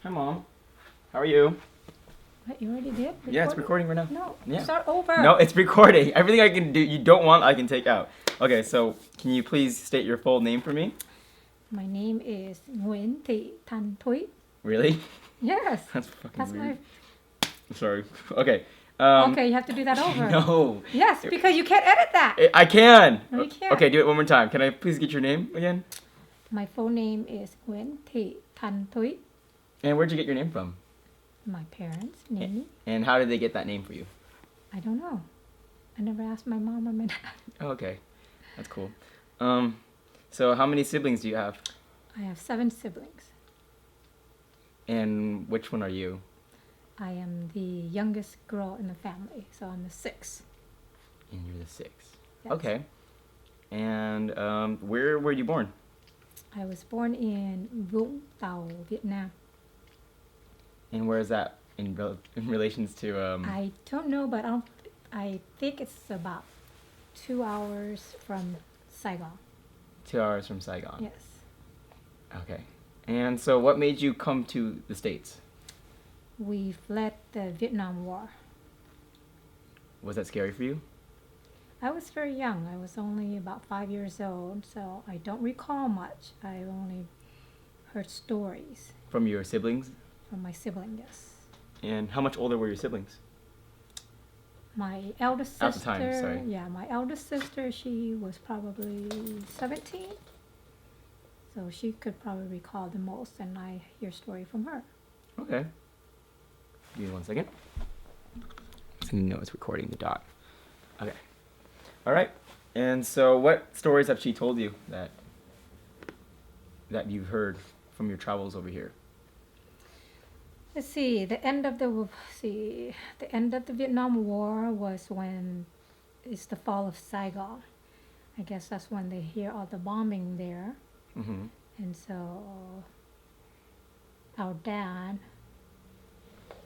Hi, Mom. How are you? What, you already did? Yeah, it's recording right now. No, Yeah. start over. No, it's recording. Everything I can do, you don't want, I can take out. Okay, so can you please state your full name for me? My name is Nguyễn Thị Thanh Thúy. Really? Yes. That's fucking That's weird. my... Sorry. Okay. Okay, you have to do that over. No. Yes, because you can't edit that. I can. No, you can't. Okay, do it one more time. Can I please get your name again? My full name is Nguyễn Thị Thanh Thúy. And where'd you get your name from? My parents named me. And how did they get that name for you? I don't know. I never asked my mom or my dad. Oh, okay. That's cool. So how many siblings do you have? I have 7 siblings. And which one are you? I am the youngest girl in the family, so I'm the 6th. And you're the 6th. Yes. Okay. And where were you born? I was born in Vũng Tàu, Vietnam. And where is that in relations to? I don't know, but I think it's about 2 hours from Saigon. 2 hours from Saigon. Yes. Okay. And so, what made you come to the States? We fled the Vietnam War. Was that scary for you? I was very young. I was only about 5 years old, so I don't recall much. I only heard stories From your siblings? from my sibling, yes. And how much older were your siblings? My eldest sister, At the time, sorry. yeah, my eldest sister, she was probably 17. So she could probably recall the most, and I hear story from her. Okay. Give me 1 second. Just gonna know it's recording the dot. Okay. All right. And so, what stories have she told you that you've heard from your travels over here? Let's see. The end of the Vietnam War was when it's the fall of Saigon. I guess that's when they hear all the bombing there, Mm-hmm. and so our dad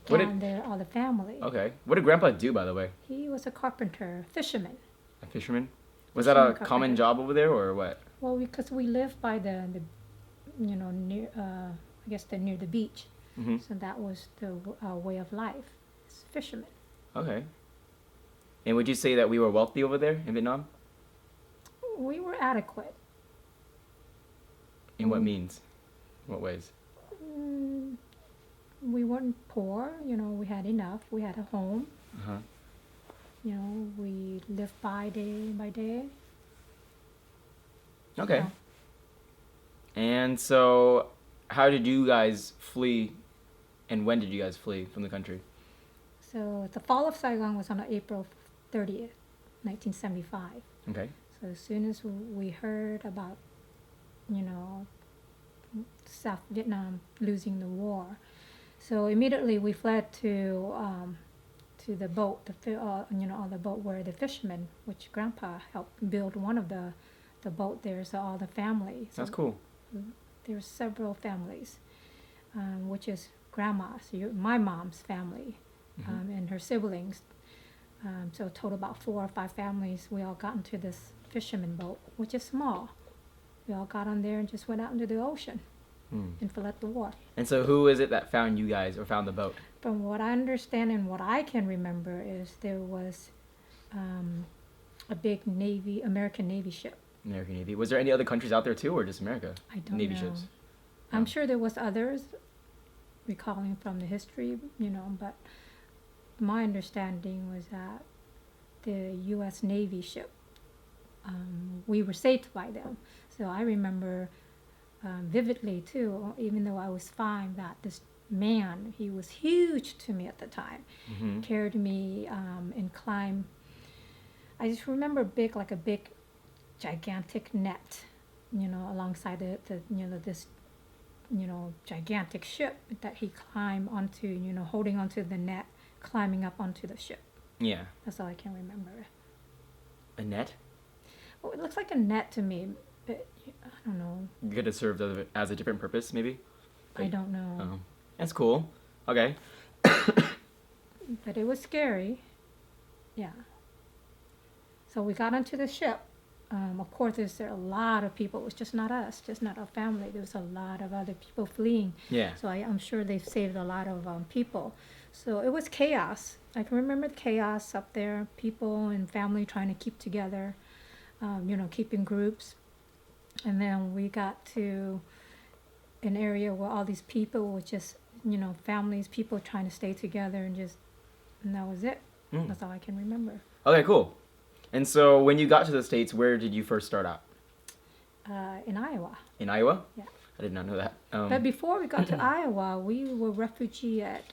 What did- down there, all the family. Okay. What did Grandpa do, by the way? He was a carpenter, fisherman. A fisherman? Was that a Fisherman, common carpenter. job over there, or what? Well, because we live by the near I guess near the beach, Mm-hmm. so that was the way of life. It's fishermen. Okay. And would you say that we were wealthy over there in Vietnam? We were adequate. In what means? What ways? Mm, we weren't poor, we had enough. We had a home, Uh-huh. We lived day by day. Okay. Yeah. And so, how did you guys flee, and when did you guys flee from the country? So the fall of Saigon was on April 30th, 1975. Okay. So as soon as we heard about, South Vietnam losing the war, so immediately we fled to the boat, on the boat where the fishermen, which Grandpa helped build one of the boat there, so all the family. So That's cool. there's several families, which is Grandma's, my mom's family, Mhm. and her siblings. So total about 4 or 5 families. We all got into this fisherman boat, which is small. We all got on there and just went out into the ocean Hmm. and fled the war. And so, who is it that found you guys or found the boat? From what I understand and what I can remember is there was a big American Navy ship. American Navy. Was there any other countries out there too, or just America? I don't Navy know. ships. I'm Oh. sure there was others, recalling from the history, but my understanding was that the U.S. Navy ship, we were saved by them. So I remember vividly too, even though I was 5, that this man, he was huge to me at the time, Mm-hmm. carried me and climbed. I just remember like a big, gigantic net, alongside this, gigantic ship that he climbed onto, holding onto the net, climbing up onto the ship. Yeah. That's all I can remember. A net? Well, it looks like a net to me, but I don't know. You could have served as a different purpose, maybe. I don't know. Oh, that's cool. Okay. But it was scary. Yeah. So we got onto the ship, Of course, there a lot of people. It was just not us, just not our family. There was a lot of other people fleeing. Yeah. So I'm sure they've saved a lot of people. So it was chaos. I can remember the chaos up there, people and family trying to keep together, keep in groups. And then we got to an area where all these people were just, families, people trying to stay together and that was it. Mm. That's all I can remember. Okay, cool. And so when you got to the States, where did you first start out? In Iowa. In Iowa? Yeah. I did not know that. But before we got to Iowa, we were refugee at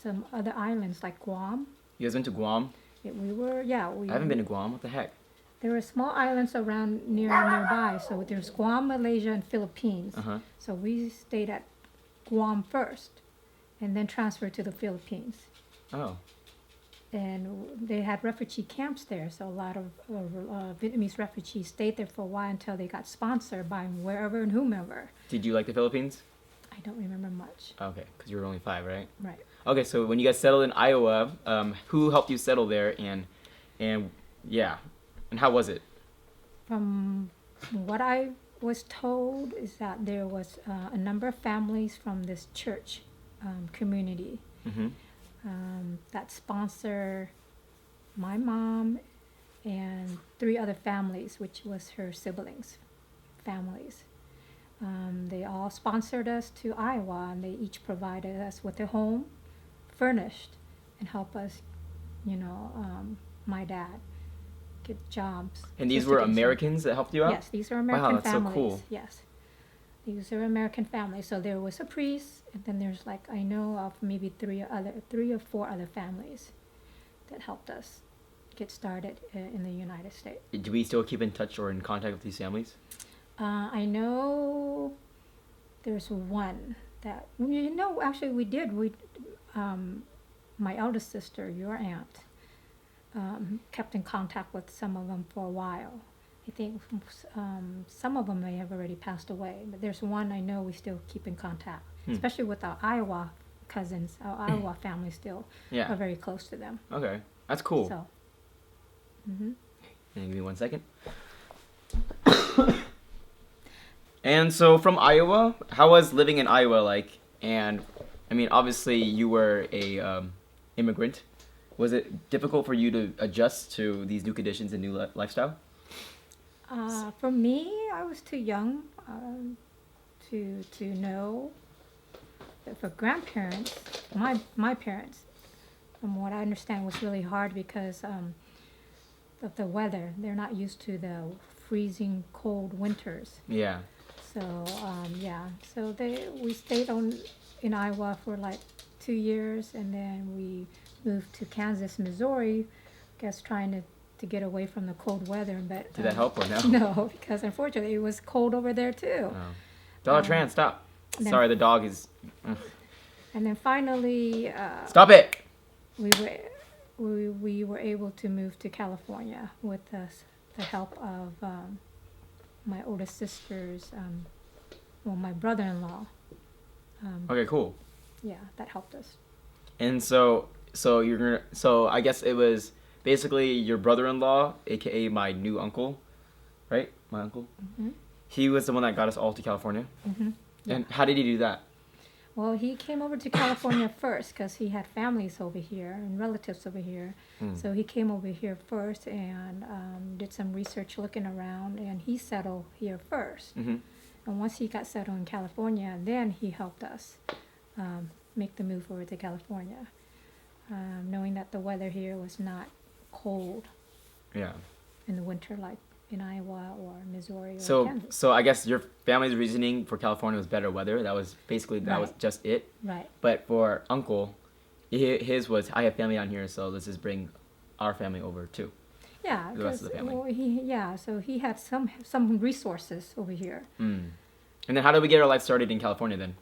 some other islands like Guam. You guys went to Guam? We I haven't been to Guam. What the heck? There were small islands around nearby. So there's Guam, Malaysia, and Philippines. Uh-huh. So we stayed at Guam first, and then transferred to the Philippines. Oh. And they had refugee camps there, so a lot of Vietnamese refugees stayed there for a while until they got sponsored by wherever and whomever. Did you like the Philippines? I don't remember much. Okay, because you were only 5, right? Right. Okay, so when you guys settled in Iowa, who helped you settle there, and how was it? From what I was told is that there was a number of families from this church community Mm-hmm. that sponsor my mom and 3 other families, which was her siblings' families. They all sponsored us to Iowa, and they each provided us with a home, furnished, and help us, my dad, get jobs. And these just to were get some- Americans that helped you out? Yes, these are American that's so families. cool. Yes. These are American families. So there was a priest, and then there's I know of maybe 3 or 4 other families that helped us get started in the United States. Do we still keep in touch or in contact with these families? I know there's one that actually we did. My eldest sister, your aunt, kept in contact with some of them for a while. I think some of them may have already passed away, but there's one I know we still keep in contact, especially with our Iowa cousins. Our Iowa family still are very close to them. Okay, that's cool. So, Can you give me 1 second? And so from Iowa, how was living in Iowa like? And I mean, obviously you were a immigrant. Was it difficult for you to adjust to these new conditions and new lifestyle? For me, I was too young to know. But for grandparents, my parents, from what I understand, was really hard because of the weather. They're not used to the freezing cold winters. Yeah. So so we stayed in Iowa for 2 years, and then we moved to Kansas, Missouri, trying to get away from the cold weather. But Did that help or no? No, because unfortunately it was cold over there too. Oh. Dollar Tran, stop. then- Sorry, the dog is. And then finally, Stop it! we were able to move to California with the help of my oldest sister's, my brother-in-law. Okay, cool. Yeah, that helped us. And so I guess it was basically your brother-in-law, aka my new uncle, right? My uncle. Mm-hmm. He was the one that got us all to California. Mm-hmm. Yeah. And how did he do that? Well, he came over to California first because he had families over here and relatives over here. So he came over here first and did some research looking around, and he settled here first. Mm-hmm. And once he got settled in California, then he helped us make the move over to California, knowing that the weather here was not cold Yeah. in the winter like in Iowa or Missouri or So Kansas. so I guess your family's reasoning for California was better weather. That was Right. just it. Right. But for uncle, his was I have family down here, so let's just bring our family over too. Yeah, The rest of the family. so he had some resources over here. And then how did we get our life started in California then?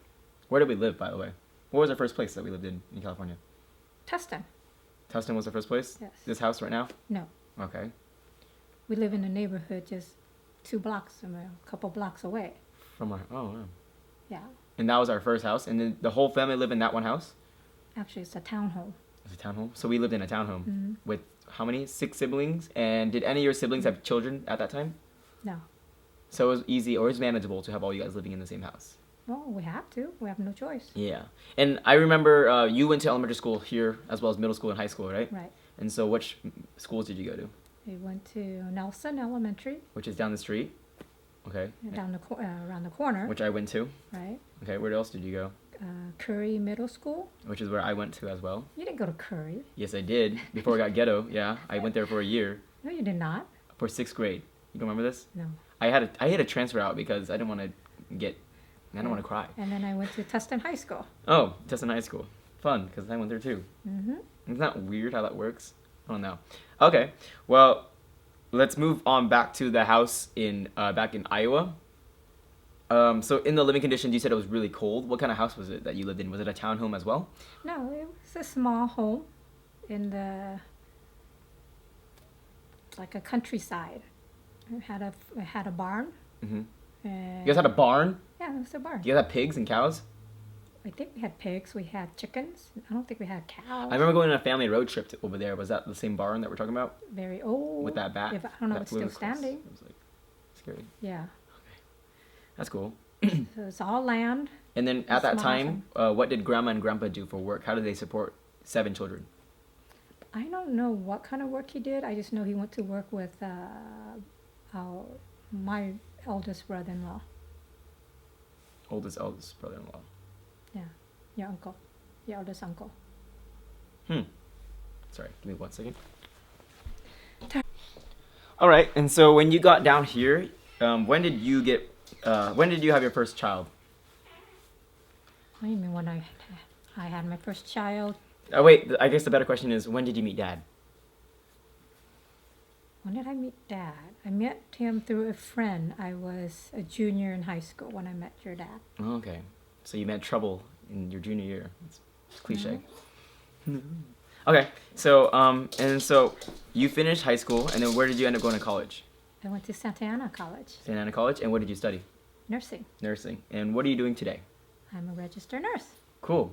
Where did we live, by the way? What was our first place that we lived in California? Tustin. Tustin was the first place? Yes. This house right now? No, Okay. we live in a neighborhood just 2 blocks, a couple blocks away. From our, oh, wow. Yeah, And that was our first house, and then the whole family lived in that one house? actually it's a townhome. It was a townhome? So we lived in a townhome Mhm. with how many? 6 siblings. And did any of your siblings have children at that time? No. So it was easy or it was manageable to have all you guys living in the same house. Well, we have to. We have no choice. Yeah. And I remember you went to elementary school here as well as middle school and high school, right? Right. And so which schools did you go to? We went to Nelson Elementary, Which is down the street. Okay. around the corner. Which I went to. Right. Okay. Where else did you go? Curry Middle School. Which is where I went to as well. You didn't go to Curry. Yes, I did. Before I got ghetto, yeah. I went there for a year. No, you did not. For 6th grade. You don't remember this? No. I had to transfer out because I didn't want to cry. And then I went to Tustin High School. Oh, Tustin High School. Fun, because I went there too. Mm-hmm. Isn't that weird how that works? I don't know. Okay, well, let's move on back to the house back in Iowa. So in the living conditions, you said it was really cold. What kind of house was it that you lived in? Was it a townhome as well? No, it was a small home in like a countryside. It had a barn. Mm-hmm. And You guys had a barn? yeah, it was a barn. Do you guys have pigs and cows? I think we had pigs. We had chickens. I don't think we had cows. I remember going on a family road trip over there. Was that the same barn that we're talking about? Very old. With that bat? If, I don't know if That it's still was close. standing. It was like scary. Yeah. That's cool. So it's all land. And then at that Small time, what did grandma and grandpa do for work? How did they support 7 children? I don't know what kind of work he did. I just know he went to work with my eldest brother-in-law. Oldest brother-in-law. Yeah, your uncle, your eldest uncle. Sorry, give me 1 second. All right, and so when you got down here, when did you have your first child? What do you mean when I had my first child? Oh wait, I guess the better question is when did you meet Dad? When did I meet Dad? I met him through a friend. I was a junior in high school when I met your dad. Oh, okay, so you met trouble in your junior year. It's cliche. Okay, so and so you finished high school, and then where did you end up going to college? I went to Santa Ana College, Santa Ana College, and what did you study? nursing. Nursing. And what are you doing today? I'm a registered nurse. Cool.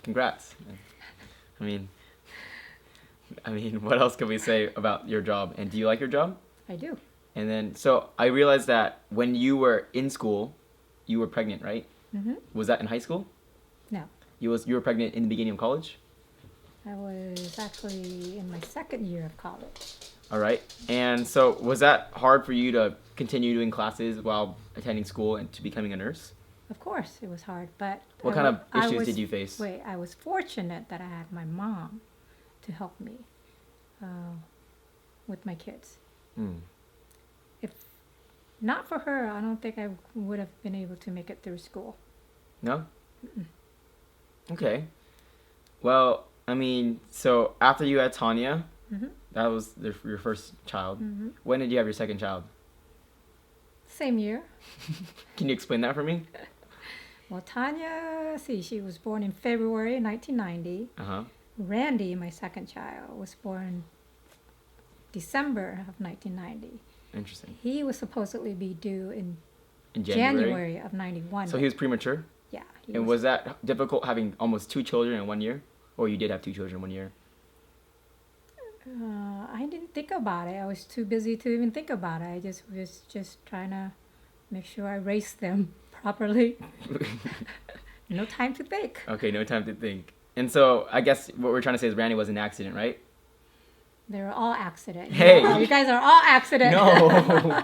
Congrats. I mean, what else can we say about your job? And do you like your job? I do. And then, so I realized that when you were in school, you were pregnant, right? Mm-hmm. Was that in high school? No, You were pregnant in the beginning of college? I was actually in my second year of college. All right. And so was that hard for you to continue doing classes while attending school and to becoming a nurse? Of course, it was hard, but What kind of issues did you face? Wait, I was fortunate that I had my mom to help me with my kids. Mm. If not for her, I don't think I would have been able to make it through school. No? Okay. Well, I mean, so after you had Tanya, Mm-hmm. that was your first child. Mm-hmm. When did you have your second child? Same year. Can you explain that for me? Well, Tanya, she was born in February 1990. Uh-huh. Randy, my second child, was born December of 1990. Interesting. He was supposedly be due in In January of 91. So he was premature? Yeah. And was that difficult having almost 2 children in 1 year? Or you did have 2 children in 1 year? I didn't think about it. I was too busy to even think about it. I just was just trying to make sure I raised them properly. No time to think. Okay, no time to think. And so I guess what we're trying to say is Randy was an accident, right? They were all accident. Hey! You guys are all accident. No!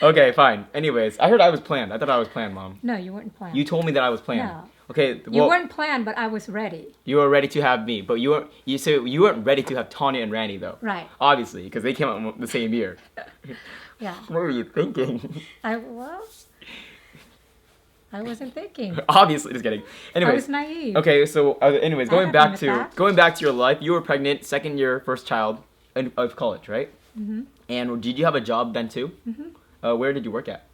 Okay, fine. Anyways, I heard I was planned. I thought I was planned, Mom. No, you weren't planned. You told me that I was planned. No. Okay, You well, weren't planned, but I was ready. you were ready to have me, but you weren't ready to have Tanya and Randy though. Right. Obviously, because they came out the same year. Yeah. What were you thinking? I wasn't thinking. Obviously, just kidding. I Anyways, was naive. okay. So, anyways, I going have back admit to that. going back to your life, you were pregnant, second year, first child of college, right? Mm-hmm. And did you have a job then too? Mm-hmm. Where did you work at?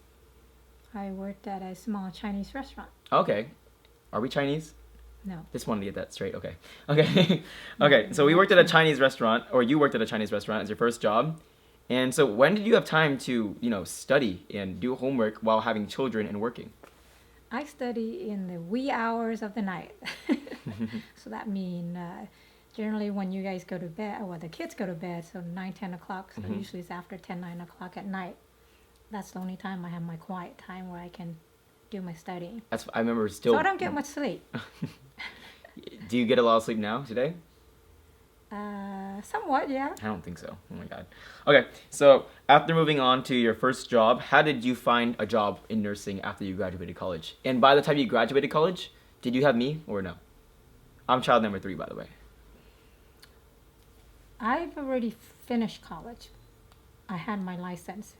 I worked at a small Chinese restaurant. Okay. Are we Chinese? No. Just wanted to get that straight. Okay. Okay. Okay. So we worked at a Chinese restaurant, or you worked at a Chinese restaurant as your first job. And so when did you have time to, study and do homework while having children and working? I study in the wee hours of the night. So that means Generally, when you guys go to bed, well, the kids go to bed, so 9, 10 o'clock. So usually it's after 10, 9 o'clock at night. That's the only time I have my quiet time where I can do my studying. I remember still. So I don't get much sleep. Do you get a lot of sleep now today? Somewhat, yeah. I don't think so. Oh my god. Okay, so after moving on to your first job, how did you find a job in nursing after you graduated college? And by the time you graduated college, did you have me or no? I'm child number 3, by the way. I've already finished college. I had my license.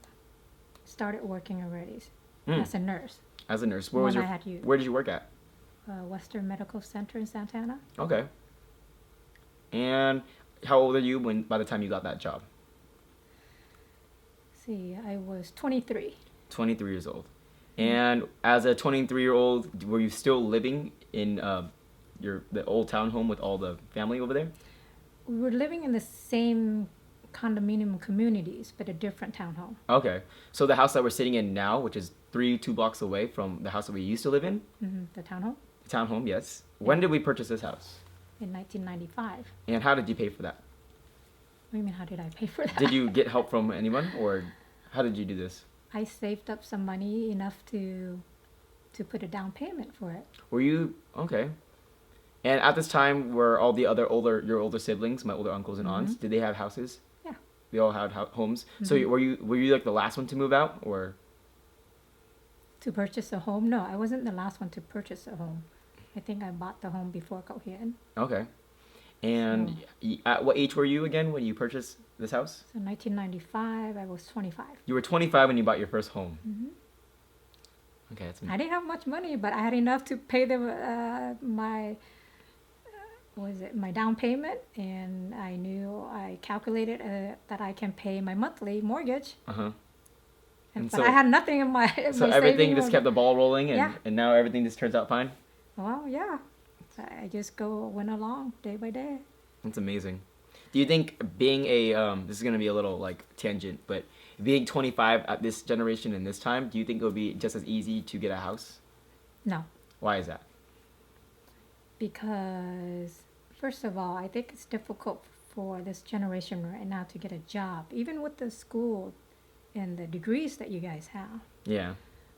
Started working already as a nurse. As a nurse, When I had you. where did you work at? Western Medical Center in Santana. Okay. And how old are you by the time you got that job? See, I was 23. 23 years old. And as a 23-year-old, were you still living in the old townhome with all the family over there? We were living in the same condominium communities, but a different townhome. Okay. So the house that we're sitting in now, which is 2 blocks away from the house that we used to live in? The townhome? The townhome, yes. When did we purchase this house? In 1995. And how did you pay for that? What do you mean, how did I pay for that? Did you get help from anyone, or how did you do this? I saved up some money enough to put a down payment for it. Were you okay? And at this time, were all the other your older siblings, my older uncles and aunts, did they have houses? Yeah. They all had homes. So were you like the last one to move out, or? To purchase a home? No, I wasn't the last one to purchase a home. I think I bought the home before Cohen. Okay. And at what age were you again when you purchased this house? So 1995, I was 25. You were 25 when you bought your first home. Okay, that's I didn't have much money, but I had enough to pay my down payment, and I calculated that I can pay my monthly mortgage. But I had nothing in my so my everything saving just kept the ball rolling, and now everything just turns out fine. Well, yeah. I just went along day by day. That's amazing. Do you think being this is gonna be a little like tangent, but being 25 at this generation and this time, do you think it would be just as easy to get a house? No. Why is that? Because first of all, I think it's difficult for this generation right now to get a job, even with the school and the degrees that you guys have. Yeah.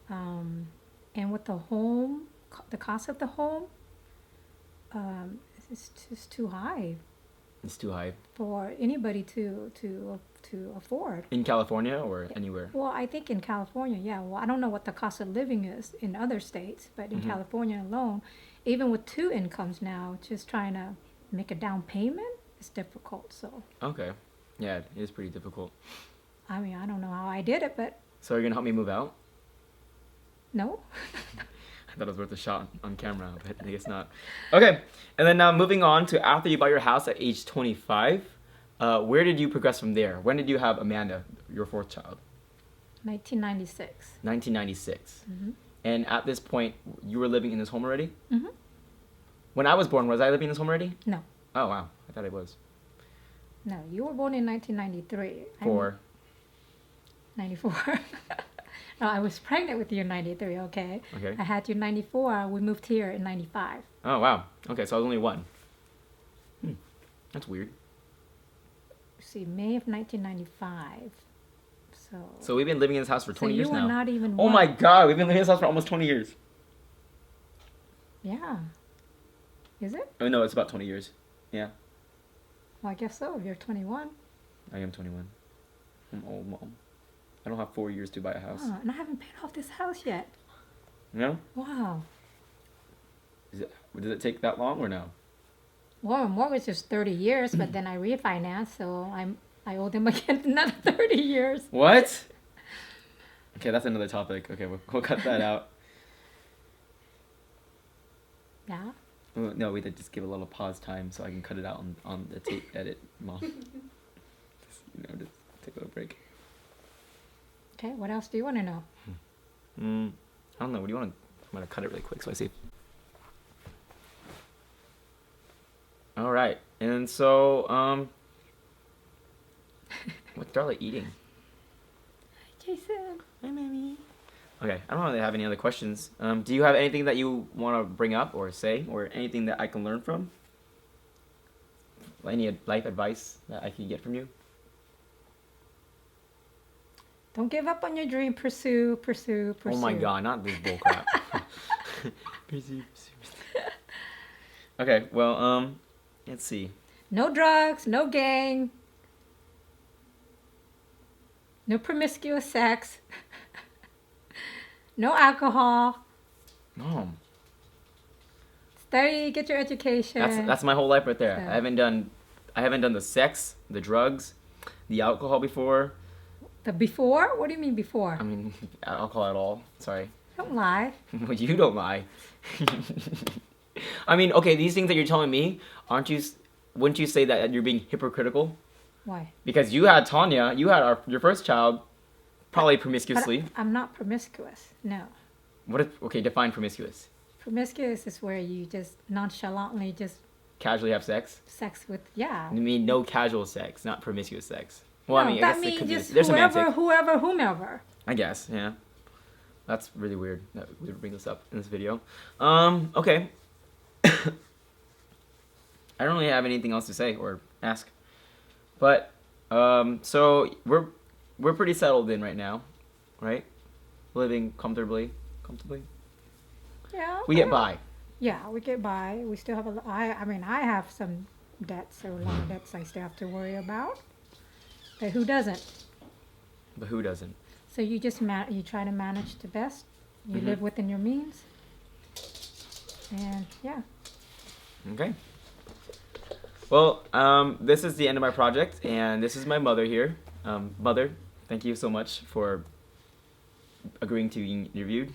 And with the home, the cost of the home, it's just too high. It's too high. For anybody to afford. In California or anywhere? Well, I think in California, yeah. Well, I don't know what the cost of living is in other states, but in California alone, even with 2 incomes now, just trying to make a down payment is difficult. So. Okay. Yeah, it is pretty difficult. I mean, I don't know how I did it, but. So you're gonna help me move out? No. I thought it was worth a shot on camera, but I guess not. Okay, and then now moving on to after you bought your house at age 25, where did you progress from there? When did you have Amanda, your 4th child? 1996. 1996. And at this point, you were living in this home already? Mm-hmm. When I was born, was I living in this home already? No. Oh, wow. I thought I was. No, you were born in 1993. 94. No, I was pregnant with you in 93, okay? Okay. I had you in 94. We moved here in 95. Oh, wow. Okay, so I was only 1. That's weird. See, May of 1995. So we've been living in this house for 20 years now. So you were not even Oh my god, we've been living in this house for almost 20 years. Yeah. Is it? Oh, no, it's about 20 years. Yeah. Well, I guess so. If you're 21. I am 21. I'm old, Mom. I don't have 4 years to buy a house. Oh, and I haven't paid off this house yet. No? Wow. Does it take that long or no? Well, mortgage is 30 years, but then I refinanced, so I owe them again another 30 years. What? Okay, that's another topic. Okay, we'll cut that out. Yeah? No, we did just give a little pause time so I can cut it out on the tape edit, Mom. Just take a little break. Okay, what else do you want to know? I don't know. What do you want to... I'm going to cut it really quick so I see. All right. And so, what's Darla eating? Jason. Hi, Mommy. Okay, I don't really have any other questions. Do you have anything that you want to bring up or say or anything that I can learn from Any life advice that I can get from you? Don't give up on your dream. Pursue. Oh my god, not this bullcrap. Pursue. Okay, well, let's see. No drugs, no gang, no promiscuous sex, no alcohol. Mom, Study, get your education. that's my whole life right there. So- I haven't done the sex, the drugs, the alcohol before. The before? What do you mean before? I mean, alcohol at all. Sorry. Don't lie. Well, you don't lie. I mean, okay, these things that you're telling me, wouldn't you say that you're being hypocritical? Why? Because you had Tanya, you had your first child, probably But promiscuously. I'm not promiscuous. No. Okay, define promiscuous. Promiscuous is where you just nonchalantly just Casually have sex? sex with, yeah. I mean, no casual sex, not promiscuous sex. Well, No, I mean, I that guess it means could be. just There's semantic. whomever. I guess, yeah. That's really weird that we would bring this up in this video. Okay. I don't really have anything else to say or ask. But, so we're pretty settled in right now, right? Living comfortably. Yeah. We get by. Yeah, we get by. We still have I mean, I have some debts or loan debts I still have to worry about. But who doesn't? But who doesn't? So you just you try to manage the best. You Mhm. live within your means. And yeah. Okay. Well, this is the end of my project, and this is my mother here. Mother, thank you so much for agreeing to be interviewed.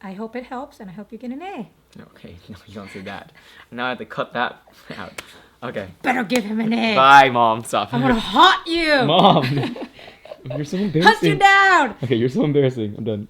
I hope it helps, and I hope you get an A. Okay, no, you don't say that. Now I have to cut that out. Okay. Better give him an A. Bye, Mom. Stop. I'm gonna haunt you. Mom, you're so Hunt you embarrassing. down. Okay, you're so embarrassing. I'm done.